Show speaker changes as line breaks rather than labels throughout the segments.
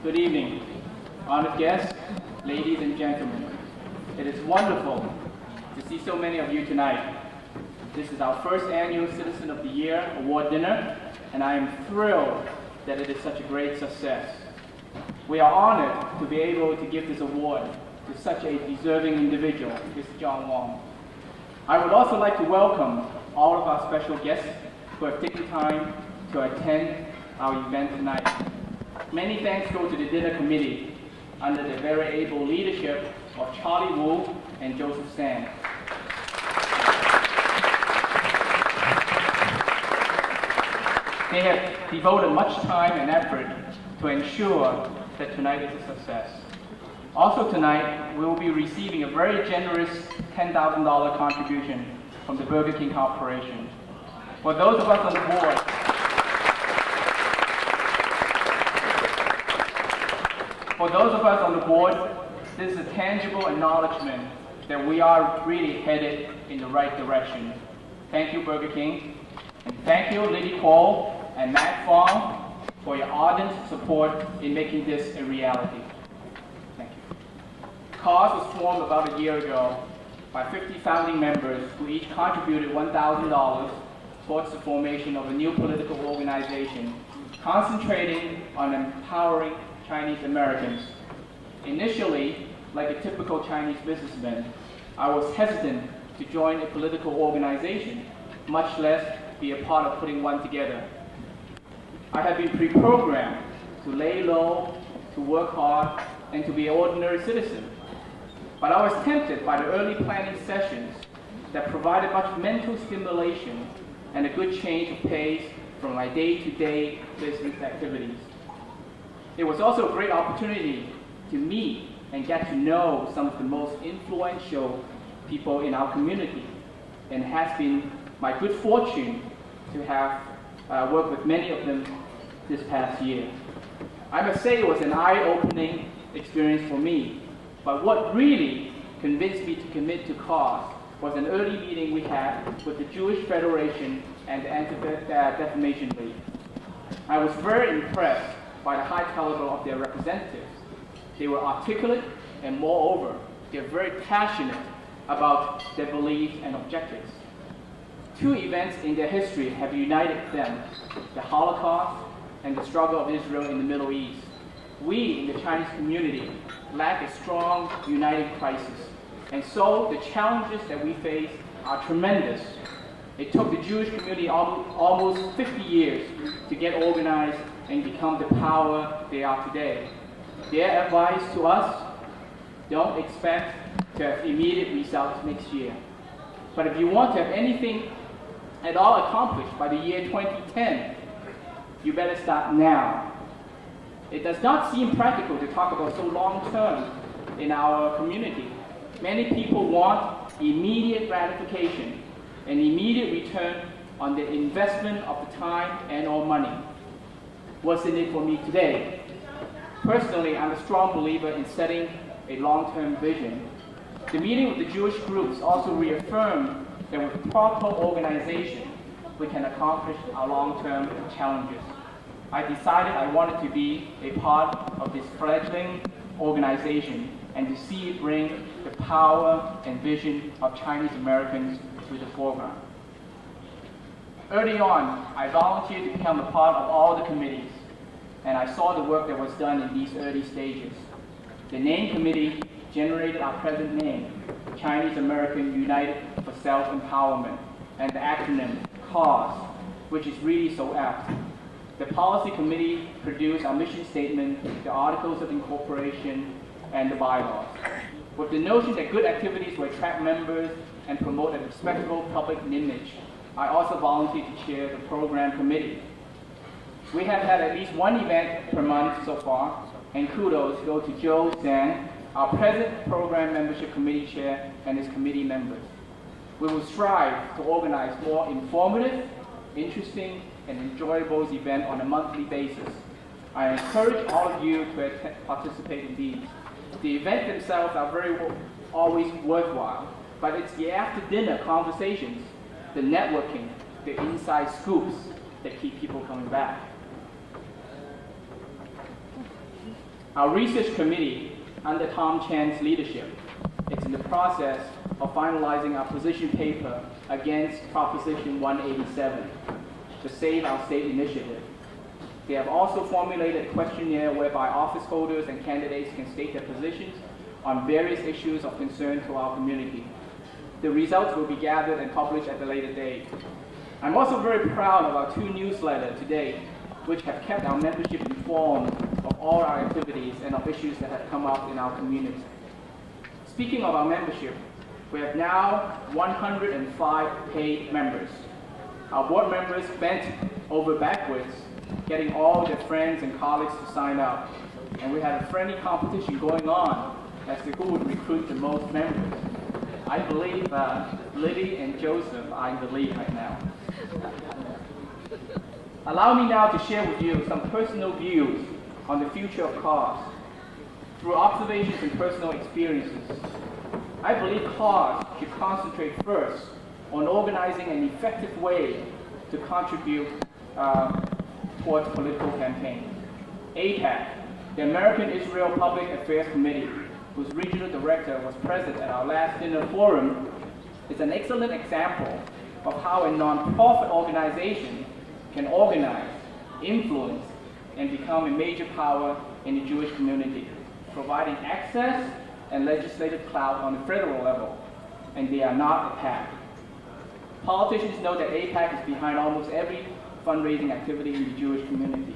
Good evening, honored guests, ladies and gentlemen. It is wonderful to see so many of you tonight. This is our first annual Citizen of the Year award dinner, and I am thrilled that it is such a great success. We are honored to be able to give this award to such a deserving individual, Mr. John Wong. I would also like to welcome all of our special guests who have taken time to attend our event tonight. Many thanks go to the dinner committee under the very able leadership of Charlie Wu and Joseph Sand. They have devoted much time and effort to ensure that tonight is a success. Also tonight, we will be receiving a very generous $10,000 contribution from the Burger King Corporation. For those of us on the board, this is a tangible acknowledgement that we are really headed in the right direction. Thank you, Burger King. And thank you, Lily Kuo and Matt Fong, for your ardent support in making this a reality. Thank you. CAUSE was formed about a year ago by 50 founding members who each contributed $1,000 towards the formation of a new political organization concentrating on empowering Chinese Americans. Initially, like a typical Chinese businessman, I was hesitant to join a political organization, much less be a part of putting one together. I had been pre-programmed to lay low, to work hard, and to be an ordinary citizen. But I was tempted by the early planning sessions that provided much mental stimulation and a good change of pace from my day-to-day business activities. It was also a great opportunity to meet and get to know some of the most influential people in our community, and it has been my good fortune to have worked with many of them this past year. I must say it was an eye-opening experience for me, but what really convinced me to commit to CAUSE was an early meeting we had with the Jewish Federation and the Anti-Defamation League. I was very impressed by the high caliber of their representatives. They were articulate, and moreover, they're very passionate about their beliefs and objectives. Two events in their history have united them: the Holocaust and the struggle of Israel in the Middle East. We in the Chinese community lack a strong, united crisis, and so the challenges that we face are tremendous. It took the Jewish community almost 50 years to get organized and become the power they are today. Their advice to us: don't expect to have immediate results next year. But if you want to have anything at all accomplished by the year 2010, you better start now. It does not seem practical to talk about so long term in our community. Many people want immediate gratification, an immediate return on the investment of the time and or money. What's in it for me today? Personally, I'm a strong believer in setting a long-term vision. The meeting with the Jewish groups also reaffirmed that with proper organization, we can accomplish our long-term challenges. I decided I wanted to be a part of this fledgling organization and to see it bring the power and vision of Chinese Americans to the foreground. Early on, I volunteered to become a part of all the committees, and I saw the work that was done in these early stages. The name committee generated our present name, Chinese American United for Self-Empowerment, and the acronym CAUSE, which is really so apt. The policy committee produced our mission statement, the articles of incorporation, and the bylaws. With the notion that good activities will attract members and promote a respectable public image, I also volunteered to chair the program committee. We have had at least one event per month so far, and kudos go to Joe Zhang, our present program membership committee chair, and his committee members. We will strive to organize more informative, interesting, and enjoyable events on a monthly basis. I encourage all of you to participate in these. The events themselves are always worthwhile, but it's the after-dinner conversations, the networking, the inside scoops that keep people coming back. Our research committee, under Tom Chan's leadership, is in the process of finalizing our position paper against Proposition 187, the Save Our State initiative. They have also formulated a questionnaire whereby office holders and candidates can state their positions on various issues of concern to our community. The results will be gathered and published at a later date. I'm also very proud of our 2 newsletters today, which have kept our membership informed of all our activities and of issues that have come up in our community. Speaking of our membership, we have now 105 paid members. Our board members bent over backwards, getting all their friends and colleagues to sign up. And we had a friendly competition going on as to who would recruit the most members. I believe Liddy and Joseph are in the lead right now. Allow me now to share with you some personal views on the future of CAUSE. Through observations and personal experiences, I believe CAUSE should concentrate first on organizing an effective way to contribute towards political campaigns. APAC, the American Israel Public Affairs Committee, whose regional director was present at our last dinner forum, is an excellent example of how a non-profit organization can organize, influence, and become a major power in the Jewish community, providing access and legislative clout on the federal level, and they are not a PAC. Politicians know that APAC is behind almost every fundraising activity in the Jewish community.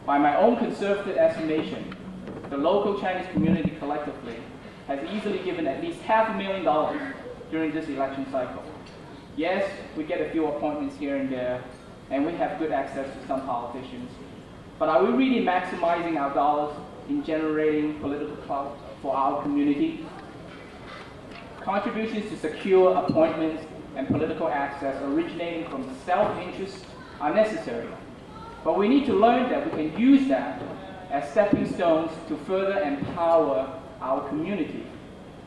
By my own conservative estimation, the local Chinese community collectively has easily given at least $500,000 during this election cycle. Yes, we get a few appointments here and there, and we have good access to some politicians. But are we really maximizing our dollars in generating political clout for our community? Contributions to secure appointments and political access originating from self-interest are necessary. But we need to learn that we can use that as stepping stones to further empower our community.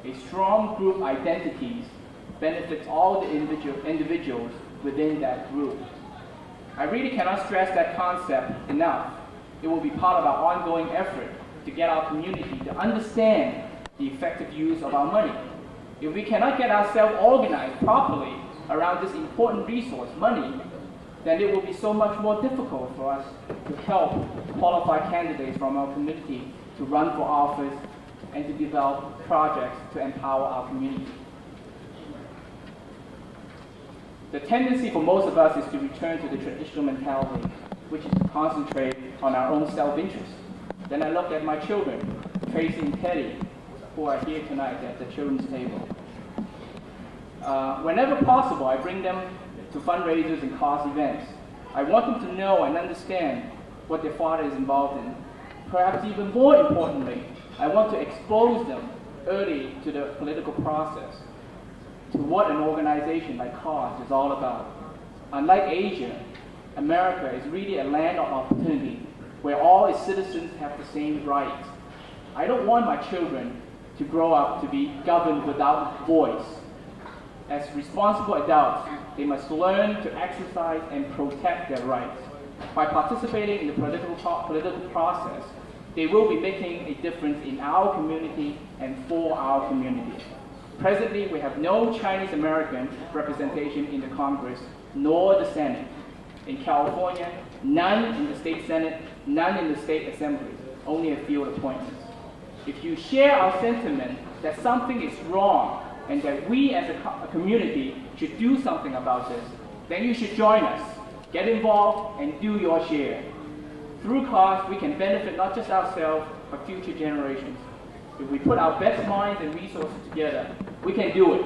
A strong group identity benefits all the individuals within that group. I really cannot stress that concept enough. It will be part of our ongoing effort to get our community to understand the effective use of our money. If we cannot get ourselves organized properly around this important resource, money, then it will be so much more difficult for us to help qualified candidates from our community to run for office and to develop projects to empower our community. The tendency for most of us is to return to the traditional mentality, which is to concentrate on our own self-interest. Then I look at my children, Tracy and Teddy, who are here tonight at the children's table. Whenever possible, I bring them to fundraisers and CAUSE events. I want them to know and understand what their father is involved in. Perhaps even more importantly, I want to expose them early to the political process, to what an organization like CAUSE is all about. Unlike Asia, America is really a land of opportunity where all its citizens have the same rights. I don't want my children to grow up to be governed without voice. As responsible adults, they must learn to exercise and protect their rights. By participating in the political process, they will be making a difference in our community and for our community. Presently, we have no Chinese American representation in the Congress, nor the Senate. In California, none in the state Senate, none in the state assemblies, only a few appointments. If you share our sentiment that something is wrong and that we as a community should do something about this, then you should join us, get involved, and do your share. Through CAUSE, we can benefit not just ourselves, but future generations. If we put our best minds and resources together, we can do it.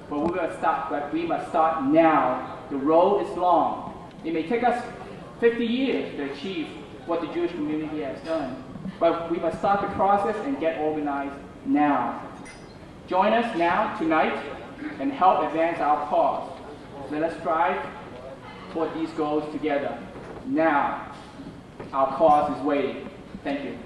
But we must start now. The road is long. It may take us 50 years to achieve what the Jewish community has done. But we must start the process and get organized now. Join us now, tonight, and help advance our cause. Let us strive toward these goals together. Now, our cause is waiting. Thank you.